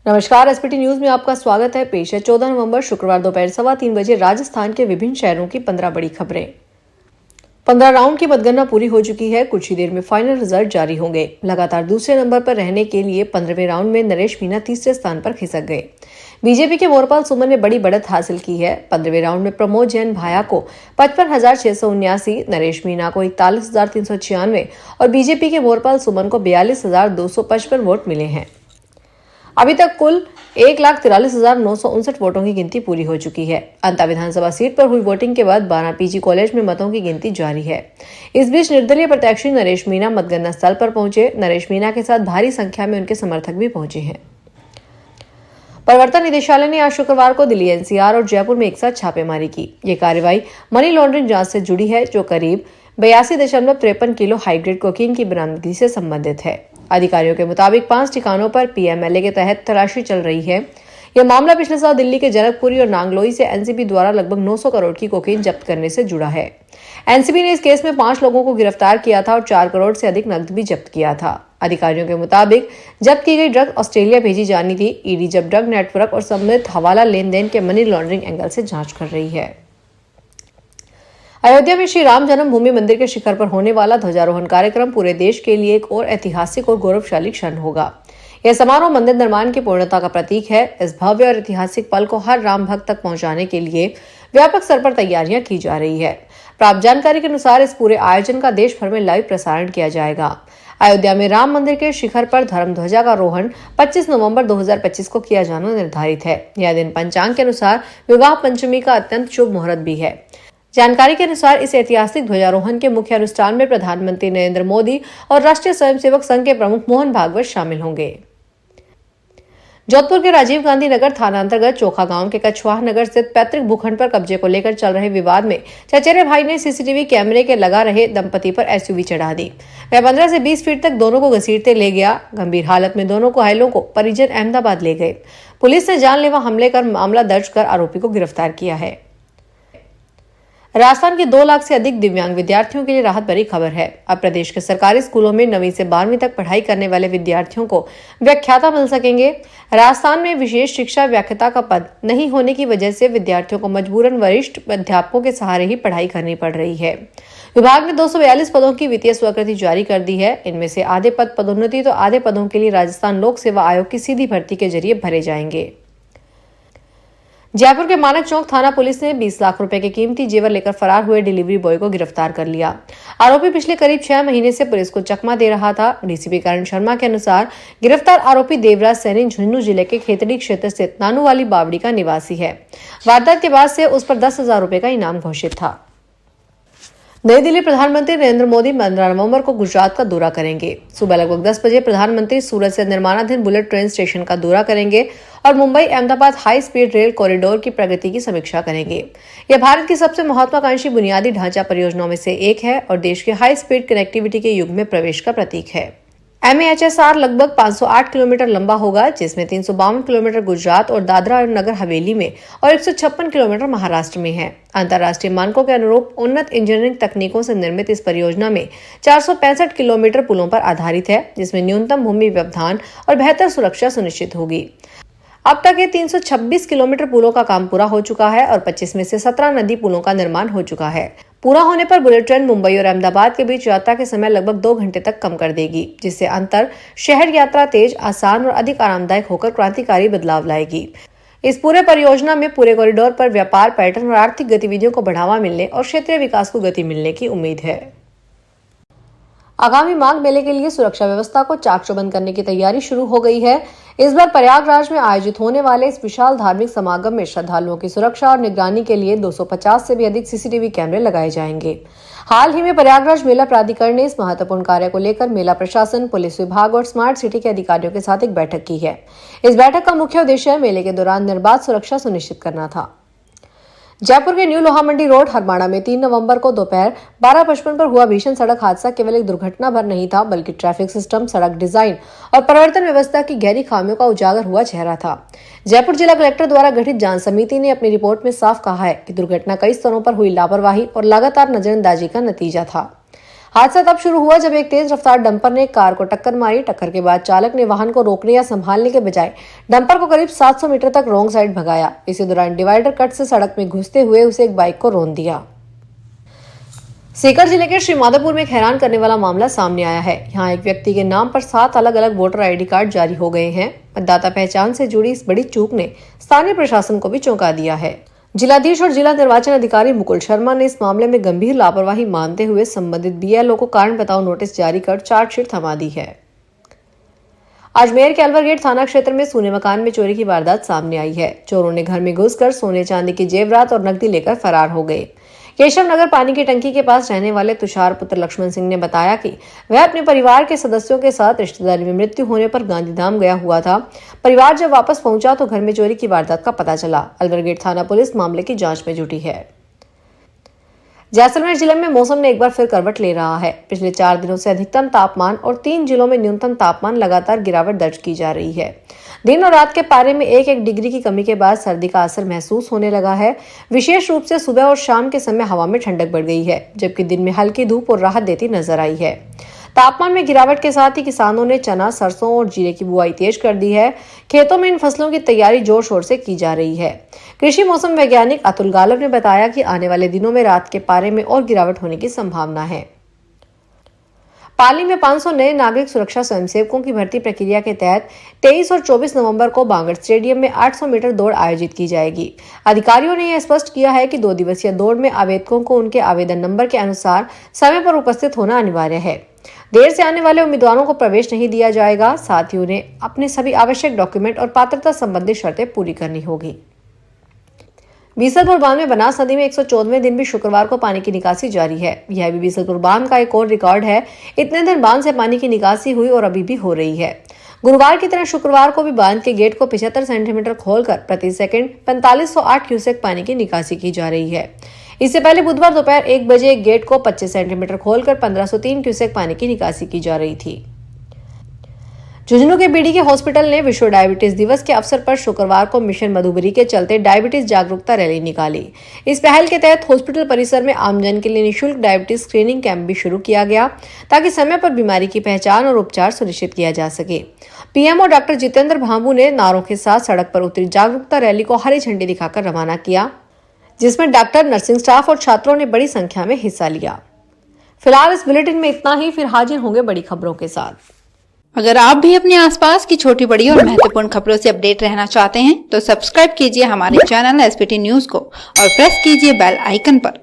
नमस्कार, SPT news में आपका स्वागत है। पेश है 14 नवंबर शुक्रवार दोपहर 3:15 बजे राजस्थान के विभिन्न शहरों की 15 बड़ी खबरें। 15 राउंड की मतगणना पूरी हो चुकी है। कुछ ही देर में फाइनल रिजल्ट जारी होंगे। लगातार दूसरे नंबर पर रहने के लिए 15वें राउंड में नरेश मीना तीसरे स्थान पर खिसक गए। बीजेपी के मोरपाल सुमन ने बड़ी बढ़त हासिल की है। 15वें राउंड में प्रमोद जैन भाया को 55,679, नरेश मीना को 41,396 और बीजेपी के मोरपाल सुमन को 42,255 वोट मिले हैं। अभी तक कुल 1,43,959 वोटों की गिनती पूरी हो चुकी है। अंता विधानसभा सीट पर हुई वोटिंग के बाद 12 पीजी कॉलेज में मतों की गिनती जारी है। इस बीच निर्दलीय प्रत्याशी नरेश मीना मतगणना स्थल पर पहुंचे। नरेश मीना के साथ भारी संख्या में उनके समर्थक भी पहुंचे हैं। प्रवर्तन निदेशालय ने आज शुक्रवार को दिल्ली, एनसीआर और जयपुर में एक साथ छापेमारी की। ये कार्रवाई मनी लॉन्ड्रिंग जांच से जुड़ी है, जो करीब 82.53 किलो हाईग्रेड कोकीन की बरामदगी से संबंधित है। अधिकारियों के मुताबिक 5 ठिकानों पर पीएमएलए के तहत तलाशी चल रही है। यह मामला पिछले साल दिल्ली के जनकपुरी और नांगलोई से एनसीबी द्वारा लगभग 900 करोड़ की कोकीन जब्त करने से जुड़ा है। एनसीबी ने इस केस में 5 लोगों को गिरफ्तार किया था और 4 करोड़ से अधिक नकद भी जब्त किया था। अधिकारियों के मुताबिक जब्त की गई ड्रग ऑस्ट्रेलिया भेजी जानी थी। ईडी जब ड्रग नेटवर्क और सम्मिलित हवाला लेन देन के मनी लॉन्ड्रिंग एंगल से जांच कर रही है। अयोध्या में श्री राम जन्मभूमि मंदिर के शिखर पर होने वाला ध्वजारोहण कार्यक्रम पूरे देश के लिए एक और ऐतिहासिक और गौरवशाली क्षण होगा। यह समारोह मंदिर निर्माण की पूर्णता का प्रतीक है। इस भव्य और ऐतिहासिक पल को हर राम भक्त तक पहुंचाने के लिए व्यापक स्तर पर तैयारियां की जा रही है। प्राप्त जानकारी के अनुसार इस पूरे आयोजन का देश भर में लाइव प्रसारण किया जाएगा। अयोध्या में राम मंदिर के शिखर पर धर्म ध्वजा का रोहण 25 नवंबर 2025 को किया जाना निर्धारित है। यह दिन पंचांग के अनुसार विवाह पंचमी का अत्यंत शुभ मुहूर्त भी है। जानकारी के अनुसार इस ऐतिहासिक ध्वजारोहण के मुख्य अनुष्ठान में प्रधानमंत्री नरेंद्र मोदी और राष्ट्रीय स्वयंसेवक संघ के प्रमुख मोहन भागवत शामिल होंगे। जोधपुर के राजीव गांधी नगर थाना अंतर्गत चोखा गांव के कछवाहा नगर स्थित पैतृक भूखंड पर कब्जे को लेकर चल रहे विवाद में चचेरे भाई ने सीसीटीवी कैमरे के लगा रहे दंपति पर एसयूवी चढ़ा दी। वह 15 से 20 फीट तक दोनों को घसीटते ले गया। गंभीर हालत में दोनों घायलों को परिजन अहमदाबाद ले गए। पुलिस ने जानलेवा हमले कर मामला दर्ज कर आरोपी को गिरफ्तार किया है। राजस्थान के 2 लाख से अधिक दिव्यांग विद्यार्थियों के लिए राहत भरी खबर है। अब प्रदेश के सरकारी स्कूलों में 9वीं से 12वीं तक पढ़ाई करने वाले विद्यार्थियों को व्याख्याता मिल सकेंगे। राजस्थान में विशेष शिक्षा व्याख्याता का पद नहीं होने की वजह से विद्यार्थियों को मजबूरन वरिष्ठ अध्यापकों के सहारे ही पढ़ाई करनी पड़ रही है। विभाग ने 242 पदों की वित्तीय स्वीकृति जारी कर दी है। इनमें से आधे पद पदोन्नति तो आधे पदों के लिए राजस्थान लोक सेवा आयोग की सीधी भर्ती के जरिए भरे जाएंगे। जयपुर के मानक चौक थाना पुलिस ने 20 लाख रुपए के कीमती जेवर लेकर फरार हुए डिलीवरी बॉय को गिरफ्तार कर लिया। आरोपी पिछले करीब 6 महीने से पुलिस को चकमा दे रहा था। डीसीपी करण शर्मा के अनुसार गिरफ्तार आरोपी देवराज सैनी झुंझुनू जिले के खेतड़ी क्षेत्र स्थित नानू वाली बावड़ी का निवासी है। वारदात के बाद से उस पर 10,000 रुपए का इनाम घोषित था। नई दिल्ली प्रधानमंत्री नरेंद्र मोदी 15 नवंबर को गुजरात का दौरा करेंगे। सुबह लगभग 10 बजे प्रधानमंत्री सूरत से निर्माणाधीन बुलेट ट्रेन स्टेशन का दौरा करेंगे और Mumbai Ahmedabad high speed rail corridor की प्रगति की समीक्षा करेंगे। यह भारत की सबसे महत्वाकांक्षी बुनियादी ढांचा परियोजनाओं में से एक है और देश के हाई स्पीड कनेक्टिविटी के युग में प्रवेश का प्रतीक है। MAHSR लगभग 508 किलोमीटर लंबा होगा, जिसमें 352 किलोमीटर गुजरात और दादरा और नगर हवेली में और 156 किलोमीटर महाराष्ट्र में है। अंतर्राष्ट्रीय मानकों के अनुरूप उन्नत इंजीनियरिंग तकनीकों से निर्मित इस परियोजना में 465 किलोमीटर पुलों पर आधारित है, जिसमें न्यूनतम भूमि व्यवधान और बेहतर सुरक्षा सुनिश्चित होगी। अब तक ये 326 किलोमीटर पुलों का काम पूरा हो चुका है और 25 में से 17 नदी पुलों का निर्माण हो चुका है। पूरा होने पर बुलेट ट्रेन मुंबई और अहमदाबाद के बीच यात्रा के समय लगभग 2 घंटे तक कम कर देगी, जिससे अंतर शहर यात्रा तेज, आसान और अधिक आरामदायक होकर क्रांतिकारी बदलाव लाएगी। इस पूरे परियोजना में पूरे कॉरिडोर पर व्यापार, पर्यटन और आर्थिक गतिविधियों को बढ़ावा मिलने और क्षेत्रीय विकास को गति मिलने की उम्मीद है। आगामी माघ मेले के लिए सुरक्षा व्यवस्था को चाक चौबंद करने की तैयारी शुरू हो गई है। इस बार प्रयागराज में आयोजित होने वाले इस विशाल धार्मिक समागम में श्रद्धालुओं की सुरक्षा और निगरानी के लिए 250 से भी अधिक सीसीटीवी कैमरे लगाए जाएंगे। हाल ही में प्रयागराज मेला प्राधिकरण ने इस महत्वपूर्ण कार्य को लेकर मेला प्रशासन, पुलिस विभाग और स्मार्ट सिटी के अधिकारियों के साथ एक बैठक की है। इस बैठक का मुख्य उद्देश्य मेले के दौरान निर्बाध सुरक्षा सुनिश्चित करना था। जयपुर के न्यू लोहा मंडी रोड हरमाड़ा में 3 नवंबर को दोपहर 12:55 पर हुआ भीषण सड़क हादसा केवल एक दुर्घटना भर नहीं था, बल्कि ट्रैफिक सिस्टम, सड़क डिजाइन और परिवर्तन व्यवस्था की गहरी खामियों का उजागर हुआ चेहरा था। जयपुर जिला कलेक्टर द्वारा गठित जांच समिति ने अपनी रिपोर्ट में साफ कहा है कि दुर्घटना कई स्तरों पर हुई लापरवाही और लगातार नजरअंदाजी का नतीजा था। हादसा तब शुरू हुआ जब एक तेज रफ्तार डंपर ने कार को टक्कर मारी। टक्कर के बाद चालक ने वाहन को रोकने या संभालने के बजाय डंपर को करीब 700 मीटर तक रॉन्ग साइड भगाया। इसी दौरान डिवाइडर कट से सड़क में घुसते हुए उसे एक बाइक को रौंद दिया। सीकर जिले के श्रीमाधोपुर में एक हैरान करने वाला मामला सामने आया है। यहाँ एक व्यक्ति के नाम पर 7 अलग अलग वोटर आईडी कार्ड जारी हो गए हैं। मतदाता पहचान से जुड़ी इस बड़ी चूक ने स्थानीय प्रशासन को भी चौंका दिया है। जिलाधीश और जिला निर्वाचन अधिकारी मुकुल शर्मा ने इस मामले में गंभीर लापरवाही मानते हुए संबंधित बीएलओ को कारण बताओ नोटिस जारी कर चार्जशीट थमा दी है। अजमेर के अलवर थाना क्षेत्र में सोने मकान में चोरी की वारदात सामने आई है। चोरों ने घर में घुसकर सोने चांदी की जेवरात और नकदी लेकर फरार हो गए। केशव नगर पानी की टंकी के पास रहने वाले तुषार पुत्र लक्ष्मण सिंह ने बताया कि वह अपने परिवार के सदस्यों के साथ रिश्तेदारी में मृत्यु होने पर गांधीधाम गया हुआ था। परिवार जब वापस पहुंचा तो घर में चोरी की वारदात का पता चला। अलवर थाना पुलिस मामले की जांच में जुटी है। जैसलमेर जिले में मौसम ने एक बार फिर करवट ले रहा है। पिछले 4 दिनों से अधिकतम तापमान और 3 जिलों में न्यूनतम तापमान लगातार गिरावट दर्ज की जा रही है। दिन और रात के पारे में 1-1 डिग्री की कमी के बाद सर्दी का असर महसूस होने लगा है। विशेष रूप से सुबह और शाम के समय हवा में ठंडक बढ़ गई है, जबकि दिन में हल्की धूप और राहत देती नजर आई है। तापमान में गिरावट के साथ ही किसानों ने चना, सरसों और जीरे की बुआई तेज कर दी है। खेतों में इन फसलों की तैयारी जोर शोर से की जा रही है। कृषि मौसम वैज्ञानिक अतुल गालव ने बताया कि आने वाले दिनों में रात के पारे में और गिरावट होने की संभावना है। पाली में 500 नए नागरिक सुरक्षा स्वयंसेवकों की भर्ती प्रक्रिया के तहत 23 और 24 नवंबर को बांगड़ स्टेडियम में 800 मीटर दौड़ आयोजित की जाएगी। अधिकारियों ने यह स्पष्ट किया है कि 2 दिवसीय दौड़ में आवेदकों को उनके आवेदन नंबर के अनुसार समय पर उपस्थित होना अनिवार्य है। देर से आने वाले उम्मीदवारों को प्रवेश नहीं दिया जाएगा। साथ ही उन्हें अपने सभी आवश्यक डॉक्यूमेंट और पात्रता संबंधी शर्तें पूरी करनी होगी। बीसलपुर बांध में बनास नदी में 114वें दिन भी शुक्रवार को पानी की निकासी जारी है। यह भी बीसलपुर बांध का एक और रिकॉर्ड है। इतने दिन बांध से पानी की निकासी हुई और अभी भी हो रही है। गुरुवार की तरह शुक्रवार को भी बांध के गेट को 75 सेंटीमीटर खोलकर प्रति सेकंड 4508 क्यूसेक पानी की निकासी की जा रही है। इससे पहले बुधवार दोपहर 1 बजे गेट को 25 सेंटीमीटर खोलकर 1503 क्यूसेक पानी की निकासी की जा रही थी। झुंझुनू के बीडी के हॉस्पिटल ने विश्व डायबिटीज दिवस के अवसर पर शुक्रवार को मिशन मधुबरी के चलते डायबिटीज जागरूकता रैली निकाली। इस पहल के तहत हॉस्पिटल परिसर में आमजन के लिए निःशुल्क डायबिटीज स्क्रीनिंग कैंप भी शुरू किया गया, ताकि समय पर बीमारी की पहचान और उपचार सुनिश्चित किया जा सके। पीएमओ डॉक्टर जितेंद्र भांबू ने नारों के साथ सड़क पर उतरी जागरूकता रैली को हरी झंडी दिखाकर रवाना किया, जिसमें डॉक्टर, नर्सिंग स्टाफ और छात्रों ने बड़ी संख्या में हिस्सा लिया। फिलहाल इस बुलेटिन में इतना ही। फिर हाजिर होंगे बड़ी खबरों के साथ। अगर आप भी अपने आसपास की छोटी बड़ी और महत्वपूर्ण खबरों से अपडेट रहना चाहते हैं तो सब्सक्राइब कीजिए हमारे चैनल एसपीटी न्यूज को और प्रेस कीजिए बेल आइकन पर।